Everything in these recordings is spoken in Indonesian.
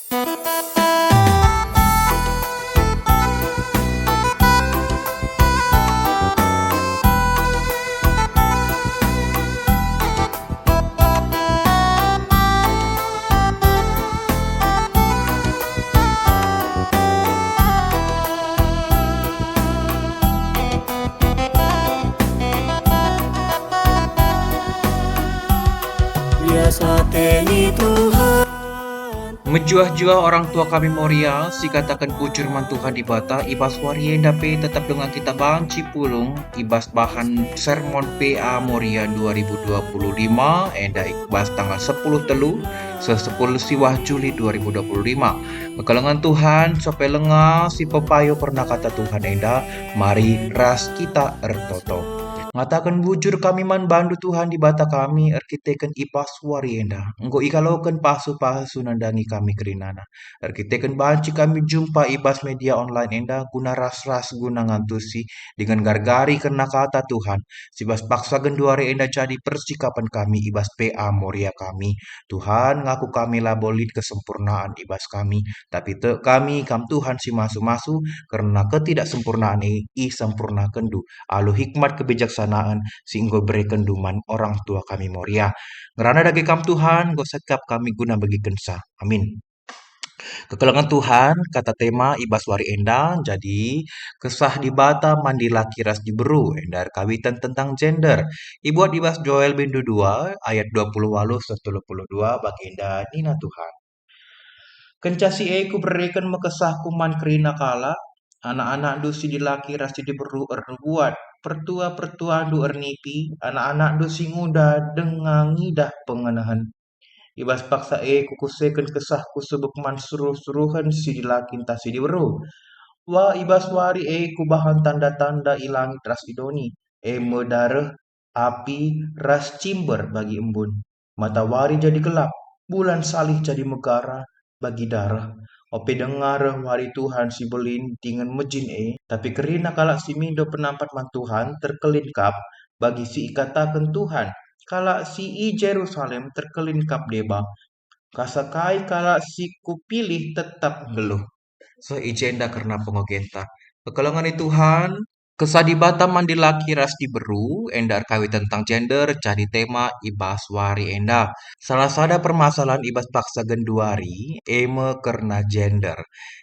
Biasa teni Tuhan. Menjuah-juah orang tua kami Moria, si katakan bujur Tuhan di bata, ibas warien dape tetap dengan kita banci pulung, ibas bahan sermon PA Moria 2025, enda ibas tanggal 10 telu, 10 siwah Juli 2025. Kekelengan Tuhan, sope lenga, si pepayo pernah kata Tuhan enda, mari ras kita ertoto. Ngatakan bujur kami man bandu Tuhan di bata kami arkiteken ipas warienda. Engko ikaloken pasu-pasu nandangi kami kerinana. Arkiteken banci kami jumpa ibas media online enda guna ras-ras guna ngantusi dengan gargari kena kata Tuhan. Sibas paksa genduare enda jadi persikapan kami ibas PA Moria kami. Tuhan ngaku kami labolit kesempurnaan ibas kami. Tapi te kami kam Tuhan si masu-masu karena ketidaksempurnaan i sempurna kendu alu hikmat kebijaksanaan sehingga berikan duman orang tua kami Moria. Ngerana dagi kam Tuhan, go sekap kami guna bagi kensa. Amin. Kekelengan Tuhan, kata tema ibas wari endang, jadi kesah di bata mandi laki ras diberu, endar kawitan tentang gender. Ibuat ibas Joel bindu 2, ayat 20 walu 132 baginda Nina Tuhan. Kencasi ku berikan mekesah kuman kerina kala, anak-anak dusi dilaki rasi diberu buat pertua-pertua du ernipi, anak-anak dusi muda dengan ngidah pengenahan. Ibas paksa kukuseken kesah kusebekman suruh-suruhan si dilakin tasi diberu. Wah ibas wari ku bahan tanda-tanda ilangit ras idoni. Medareh api ras cimber bagi embun. Matahari jadi gelap, bulan salih jadi megara bagi darah. Ope dengar wari Tuhan si belin dengan mejin tapi kerina kalak si mindo penampat man Tuhan terkelinkap bagi si ikatakan Tuhan. Kalak si i Jerusalem terkelinkap deba. Kasakai kalak si kupilih tetap geluh. Seijenda karena pengogenta. Kekelangan Tuhan, kesadibata mandi laki ras diberu, endar kawit tentang gender, jadi tema ibas wari enda. Salah sada permasalahan ibas paksa genduari, eme karena gender.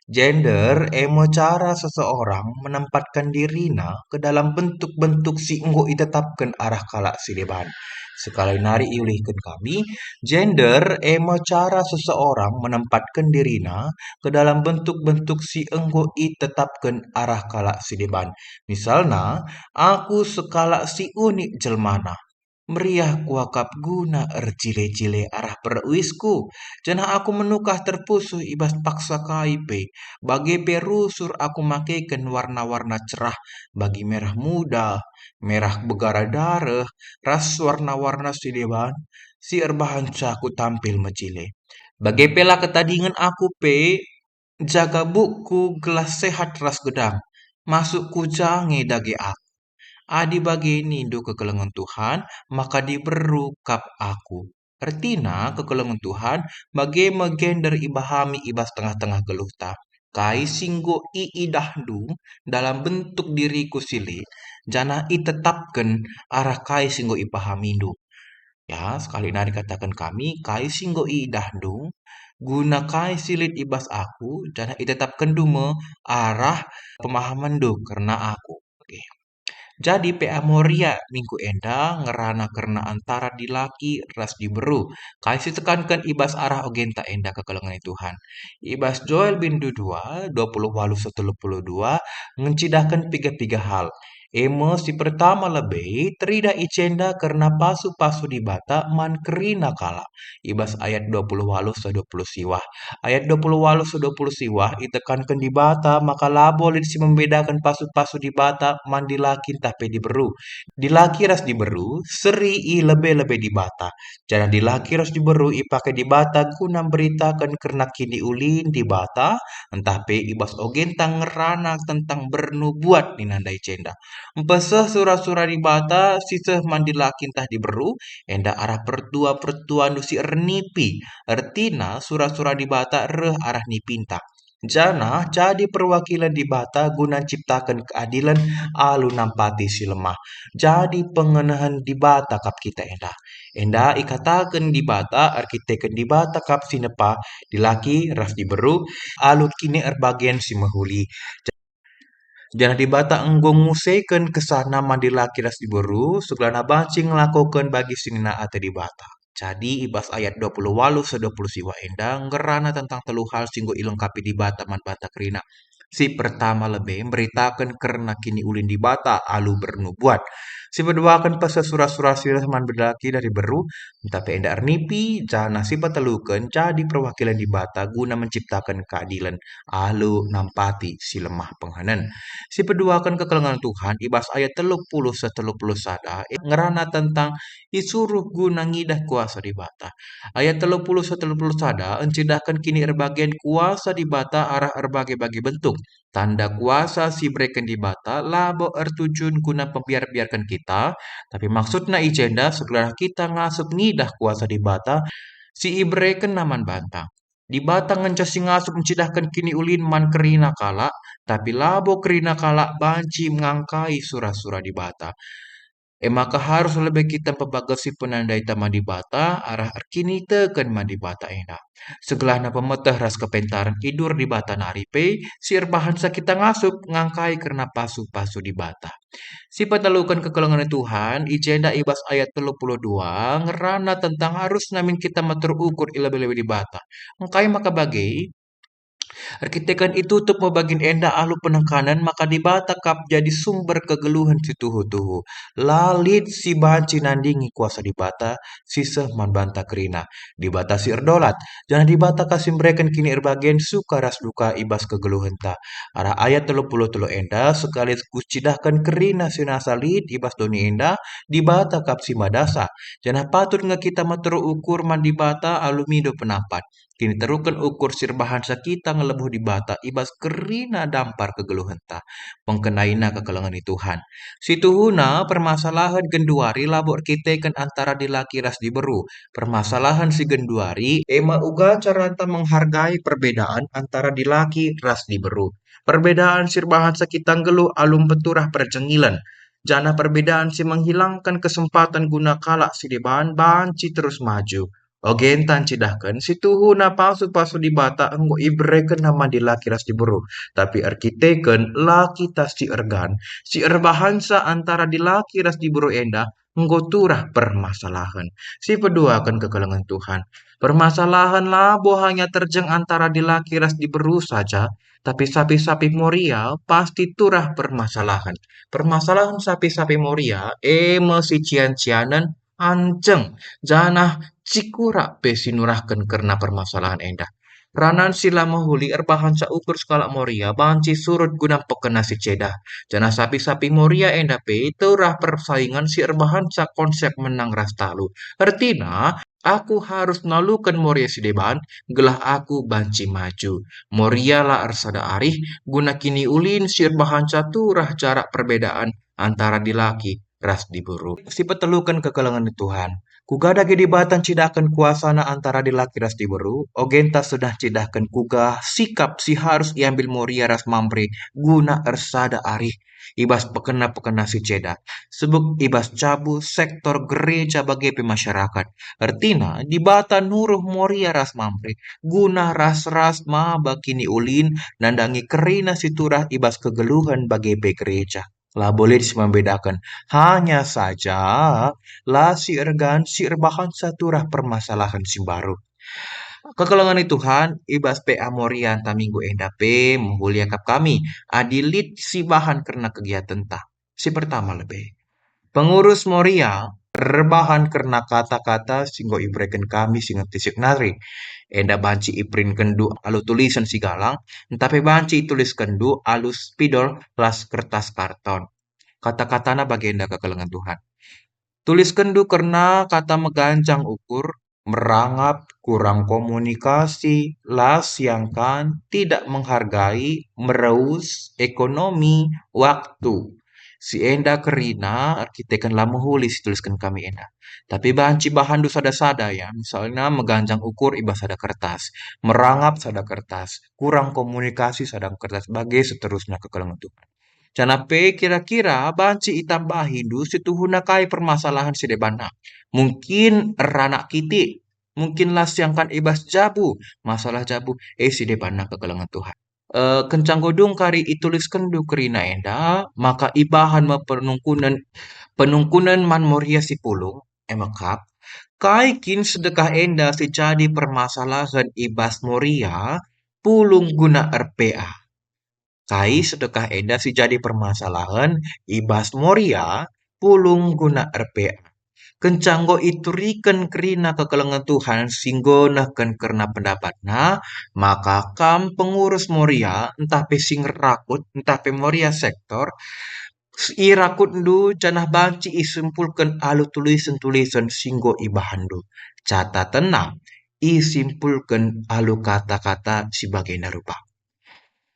Gender, eme cara seseorang menempatkan dirina ke dalam bentuk-bentuk si enggo itetapkan arah kalak si deban. Sekali nari iulihkan kami, gender eme cara seseorang menempatkan dirina ke dalam bentuk-bentuk si enggo itetapkan arah kalak si deban. Misalnya, aku sekala si unik jelmana. Meriah kuakap guna erjile-jile arah peruisku. Janah aku menukah terpusuh ibas paksa kaipe. Bagi perusur aku makaikan warna-warna cerah. Bagi merah muda, merah begara darah, ras warna-warna si deban. Si erbahan aku tampil mejile. Bagi pela ketadingan aku jaga buku gelas sehat ras gedang. Masuk ku jange dage aku. Adi bagi nindo kekelengan Tuhan, maka diberu kap aku. Artina kekelengan Tuhan, bagi megender ibahami ibas tengah-tengah geluhta. Kai singgo i idahdu dalam bentuk diriku silit, jana i tetapkan arah kai singgo ipahamindu. Ya, sekali nari katakan kami, kai singgo i idahdu, guna kai silit ibas aku, jana i tetapkan dume arah pemahaman do karena aku. Oke. Jadi PA Moria minggu enda ngerana karena antara dilaki ras diberu. Kasih tekankan ibas arah ogenta enda kekelengan Tuhan. Ibas Joel bin 20 walu 132 ngencidahkan tiga hal. Emo si pertama lebih terida icenda karena pasu-pasu di bata man kerina kala. Ibas ayat 20 walu 20 siwah. Ayat 20 walu 20 siwah itekankan di bata maka labo si membedakan pasu-pasu di bata man dilakin tapi diberu. Dilaki ras diberu seri i lebih-lebih di bata. Jangan dilaki ras diberu ipake di bata guna beritakan karena kini ulin di bata entah pe ibas ogentang ngerana tentang bernubuat ninandai cenda. Empeseh surah-surah di bata, siseh mandila kintah di beru, enda arah pertua-pertua nusi ernipi. Ertina surah-surah di bata reh arah nipinta. Jana jadi perwakilan di bata guna ciptakan keadilan alu nampati si lemah. Jadi pengenahan di bata kap kita enda. Enda ikatakan di bata, arkiteken di bata kap sinepa, dilaki ras di beru, alu kini erbagian si mahuli. Jangan dibata enggong museiken kesana mandila kiras diberu, segelana bancing ngelakukan bagi sinina ate dibata. Jadi ibas ayat 28 se 20 siwa endang ngerana tentang telu hal singgo ilengkapi di bata man bata kerina. Si pertama lebih beritakan karena kini ulin di bata alu bernubuat. Si kedua akan pas surah-surah sirah man berdaki dari beru, tapi enda arnipi jana si patelukan jadi perwakilan di bata guna menciptakan keadilan alu nampati si lemah penghanan. Si peduakan kekelengan Tuhan, ibas ayat 30 seteluk sada, ngerana tentang isuruh guna ngidah kuasa di bata. Ayat 30 seteluk sada, encidahkan kini erbagian kuasa di bata arah erbagai-bagi bentuk. Tanda kuasa si breken di bata, labo ertujun guna pembiar-biarkan kita, tapi maksudnya ijenda setelah kita ngasup ngidah kuasa di bata, si ibreken naman bantang. Di bata ngencas si ngasup mencidahkan kini ulin man kerina kala, tapi labo kerina kala banci mengangkai surah-surah di bata. Maka harus lebih kita pembagasi penandai taman di bata, arah arkini teken man di bata enak. Segelahna pemetah ras kepentaran tidur di bata naripe, siar bahan kita ngasup ngangkai karena pasu-pasu di bata. Si patalukan kekelengan Tuhan, ijenda ibas ayat 32, ngerana tentang harus namin kita matur ukur ila-bila di bata. Ngkai maka bagai, Arkitekan itu untuk membagin enda ahlu penekanan maka dibata kap jadi sumber kegeluhan si tuhu-tuhu. Lalit si banci nandingi kuasa dibata sisa man banta kerina. Dibata si erdolat. Jangan dibata kasih mereka kini erbagian suka ras duka ibas kegeluhan ta. Arah ayat 30 enda sekali kucidahkan kerina si nasalit ibas doni enda dibata kap si madasa. Jangan patut nge kita maturu ukur man dibata alumido penapat. Kini terukan ukur sirbahan sakita ngelebuh di bata ibas kerina dampar kegeluhenta. Pengkenaina kekelengan Tuhan. Situhuna permasalahan genduari labor kitekan antara dilaki ras diberu. Permasalahan si genduari ema uga caranta menghargai perbedaan antara dilaki ras diberu. Perbedaan sirbahan sakita ngeluh alum beturah perjengilan. Jana perbedaan si menghilangkan kesempatan guna kalak si deban banci terus maju. Ogen tan cidahkan si tuhu na pasu-pasu di bata enggo ibreken nama di laki ras diburu. Tapi arkiteken laki tas si ergan. Si erbahansa antara di laki ras diburu enda enggo turah permasalahan. Si pedua akan kekelengan Tuhan. Permasalahan labo hanya terjeng antara di laki ras diburu saja. Tapi sapi-sapi Moria pasti turah permasalahan. Permasalahan sapi-sapi Moria si cian-cianan anceng. Janah cikura pesinurahkan karena permasalahan endah. Ranan sila mahuli erbahan sa ukur skala Moria banci surut guna pekena si cedah. Jana sapi-sapi Moria endah pe turah persaingan si erbahan sa konsep menang ras talu. Artina aku harus nalukan Moria si deban, gelah aku banci maju. Moria lah arsada arih, guna kini ulin si erbahan sa turah jarak perbedaan antara dilaki ras diburu. Si petelukan kekelengan Tuhan. Kugada gedibatan cidakan kuasana antara dilaki ras diberu, ogenta sudah cidakan kuga sikap si harus iambil Moria ras mampre guna ersada arih ibas pekena-pekena si ceda. Sebab ibas cabu sektor gereja bagi pemasyarakat. Artina dibata nuruh Moria ras mampre guna ras-ras ma bakini ulin nandangi kerina si turah ibas kegeluhan bagi gereja. Lah boleh membedakan. Hanya saja lah si ergan si erbahan saturah permasalahan si baru. Kekelengan Tuhan ibas pe amorian ta minggu endape mulia kap kami adilit si bahan karena kegiatan ta. Si pertama lebih. Pengurus Moria rebahan karena kata-kata singgo ibreken kami singa tisik nari. Enda banci iprin kendu alu tulisan si galang, tapi banci tulis kendu alu spidol las kertas karton. Kata-katana bagenda kekelengan Tuhan. Tulis kendu karena kata megancang ukur, merangap, kurang komunikasi, lasiangkan, tidak menghargai, mereus, ekonomi, waktu. Si enda kerina arkitek lama hulis tuliskan kami enda. Tapi banci bahan du sada-sada ya. Misalnya meganjang ukur ibas sada kertas. Merangap sada kertas. Kurang komunikasi sada kertas. Bagai seterusnya kekelangan Tuhan. Canape kira-kira banci itambahi du situhuna kai permasalahan si debana. Mungkin ranak kiti. Mungkin lah siangkan ibas jabu. Masalah jabu. Si debana kekelangan Tuhan. Kencang godung kari ituliskan du kerina enda, maka ibahan ma penungkunan man moria si pulung, emakap, kaikin sedekah enda si jadi permasalahan ibas moria, pulung guna RPA. Kai sedekah enda si jadi permasalahan ibas moria, pulung guna RPA. Kencanggo itu riken kerina kekelengan Tuhan singgonakan karena pendapatna maka kam pengurus Moria entah pe sing rakut entah pe Moria sektor irakut ndu janah banci isimpulkan alu tulisan singgo ibahandu catatan isimpulkan alu kata-kata sebagai narupa.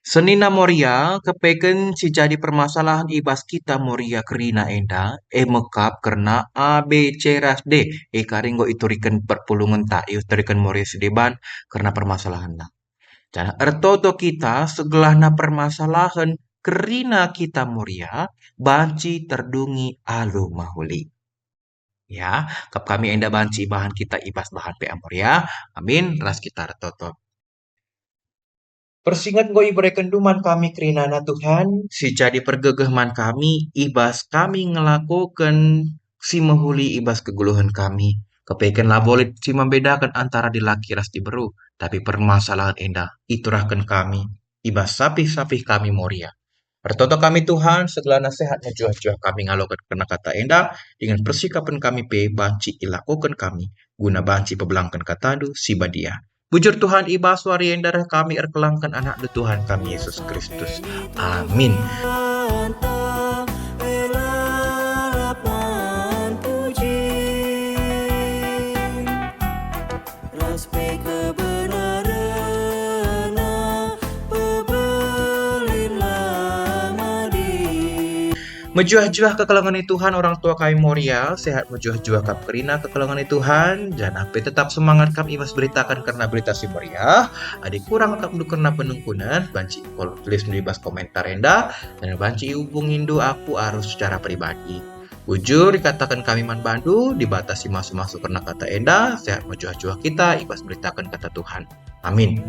Senina Moria kepeken si jadi permasalahan ibas kita Moria kerina enda mekap karena A B C ras D karinggo iturikan perpulungan tak iturikan Moria sedeban karena permasalahan na. Jadi ertoto kita segelahna permasalahan kerina kita Moria banci terdungi alu mahuli. Ya, kap kami enda banci bahan kita ibas bahan PA Moria. Amin, ras kita ertoto. Persingat go ibrekan duman kami kerinana Tuhan, si jadi pergegehman kami, ibas kami ngelakukan si mahuli ibas keguluhan kami. Kepeken lah boleh si membedakan antara di laki ras di beru, tapi permasalahan endah, iturahkan kami, ibas sapih-sapih kami Moria. Pertoto kami Tuhan, segala nasihatnya juah-juah kami ngalokan kena kata endah, dengan persikapan kami banci ilakukan kami, guna banci pebelangkan katadu si badia. Bujur Tuhan ibas warian darah kami erkelangkan anak de Tuhan kami Yesus Kristus. Amin. Antah elalapan puji Raspe kebenaran pebelin lama di Mejuah-juah kekelangan Tuhan orang tua kami Moria, sehat mejuah-juah kap kerina kekelangan Tuhan, jangan tetap semangat kami ibas beritakan karena berita si Moria, adik kurang kap karena penungkunan, banci kalau tulis melibas komentar enda, dan banci hubungin do aku harus secara pribadi. Bujur dikatakan kami man bandu, dibatasi masuk-masuk karena kata enda, sehat mejuah-juah kita ibas beritakan kata Tuhan. Amin.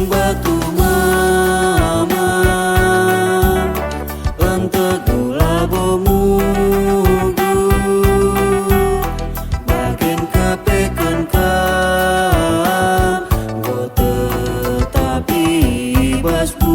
batu mama untuk labomu makin kepekan kam go tetapi basmu